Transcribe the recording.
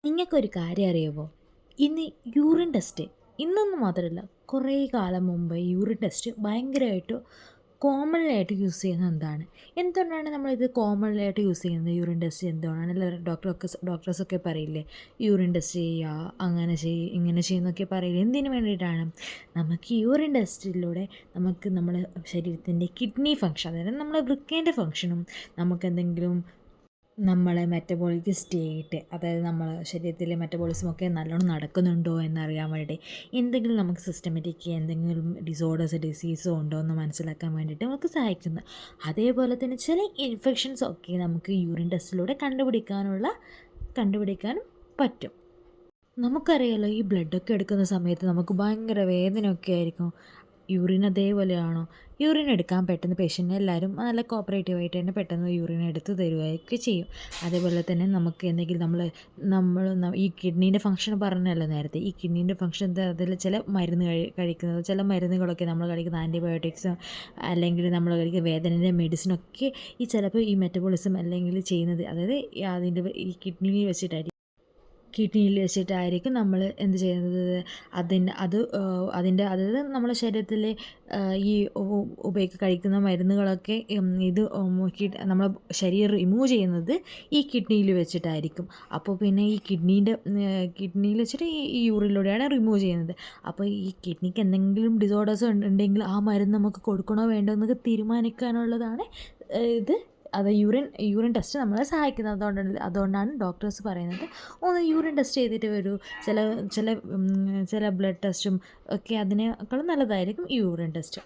നിങ്ങൾക്കൊരു കാര്യം അറിയാമോ? ഇന്ന് യൂറിൻ ടെസ്റ്റ് ഇന്നൊന്നും മാത്രമല്ല, കുറേ കാലം മുമ്പ് യൂറിൻ ടെസ്റ്റ് ഭയങ്കരമായിട്ട് കോമൺലി ആയിട്ട് യൂസ് ചെയ്യുന്നത് എന്താണ്? എന്തുകൊണ്ടാണ് നമ്മളിത് കോമൺലി ആയിട്ട് യൂസ് ചെയ്യുന്നത്? യൂറിൻ ടെസ്റ്റ് എന്തുകൊണ്ടാണ്? എല്ലാവരും ഡോക്ടേഴ്സൊക്കെ പറയില്ലേ, യൂറിൻ ടെസ്റ്റ് ചെയ്യുക, അങ്ങനെ ചെയ്യ്, ഇങ്ങനെ ചെയ്യുന്നൊക്കെ പറയില്ലേ. എന്തിനു വേണ്ടിയിട്ടാണ്? നമുക്ക് യൂറിൻ ടെസ്റ്റിലൂടെ നമുക്ക് നമ്മുടെ ശരീരത്തിൻ്റെ കിഡ്നി ഫങ്ഷൻ, അതായത് നമ്മുടെ വൃക്കേൻ്റെ ഫങ്ഷനും നമുക്കെന്തെങ്കിലും നമ്മളെ മെറ്റബോളിക് സ്റ്റേറ്റ്, അതായത് നമ്മളെ ശരീരത്തിലെ മെറ്റബോളിസമൊക്കെ നല്ലോണം നടക്കുന്നുണ്ടോ എന്നറിയാൻ വേണ്ടി, എന്തെങ്കിലും നമുക്ക് സിസ്റ്റമാറ്റിക് എന്തെങ്കിലും ഡിസീസോ ഉണ്ടോ എന്ന് മനസ്സിലാക്കാൻ വേണ്ടിയിട്ട് നമുക്ക് സഹായിക്കുന്നു. അതേപോലെ തന്നെ ചില ഇൻഫെക്ഷൻസ് ഒക്കെ നമുക്ക് യൂറിൻ ടെസ്റ്റിലൂടെ കണ്ടുപിടിക്കാനും പറ്റും. നമുക്കറിയാലോ, ഈ ബ്ലഡൊക്കെ എടുക്കുന്ന സമയത്ത് നമുക്ക് ഭയങ്കര വേദനയൊക്കെ ആയിരിക്കും. യൂറിൻ അതേപോലെയാണോ? യൂറിൻ എടുക്കാൻ പെട്ടെന്ന് പേഷ്യൻ്റ് എല്ലാവരും നല്ല കോപ്പറേറ്റീവായിട്ട് തന്നെ പെട്ടെന്ന് യൂറിൻ എടുത്ത് തരുകയൊക്കെ ചെയ്യും. അതേപോലെ തന്നെ നമുക്ക് എന്തെങ്കിലും ഈ കിഡ്നീൻ്റെ ഫംഗ്ഷൻ പറഞ്ഞല്ലോ നേരത്തെ. ഈ കിഡ്നീൻ്റെ ഫംഗ്ഷൻ എന്താ, അതിൽ ചില മരുന്ന് കഴിക്കുന്നത്, ചില മരുന്നുകളൊക്കെ നമ്മൾ കഴിക്കുന്ന ആൻറ്റിബയോട്ടിക്സും അല്ലെങ്കിൽ നമ്മൾ കഴിക്കുന്ന വേദനേൻ്റെ മെഡിസിനൊക്കെ ചിലപ്പോൾ ഈ മെറ്റബോളിസം അല്ലെങ്കിൽ ചെയ്യുന്നത്, അതായത് ഈ കിഡ്നിയിൽ വെച്ചിട്ടായിരിക്കും നമ്മൾ എന്ത് ചെയ്യുന്നത്, അതായത് നമ്മുടെ ശരീരത്തിലെ ഈ കഴിക്കുന്ന മരുന്നുകളൊക്കെ നമ്മളെ ശരീരം റിമൂവ് ചെയ്യുന്നത് ഈ കിഡ്നിയിൽ വെച്ചിട്ടായിരിക്കും. അപ്പോൾ പിന്നെ ഈ കിഡ്നിയിൽ വെച്ചിട്ട് ഈ യൂറിനിലൂടെയാണ് റിമൂവ് ചെയ്യുന്നത്. അപ്പോൾ ഈ കിഡ്നിക്ക് എന്തെങ്കിലും ഡിസോർഡേഴ്സ് ഉണ്ടെങ്കിൽ ആ മരുന്ന് നമുക്ക് കൊടുക്കണോ വേണ്ടോ എന്നൊക്കെ തീരുമാനിക്കാനുള്ളതാണ് ഇത്. യൂറിൻ ടെസ്റ്റ് നമ്മളെ സഹായിക്കുന്നത്. അതുകൊണ്ടാണ് ഡോക്ടേഴ്സ് പറയുന്നത്, ഒന്ന് യൂറിൻ ടെസ്റ്റ് ചെയ്തിട്ട് വരൂ. ചില ചില ചില ബ്ലഡ് ടെസ്റ്റും ഒക്കെ അതിനേക്കാളും നല്ലതായിരിക്കും യൂറിൻ ടെസ്റ്റ്.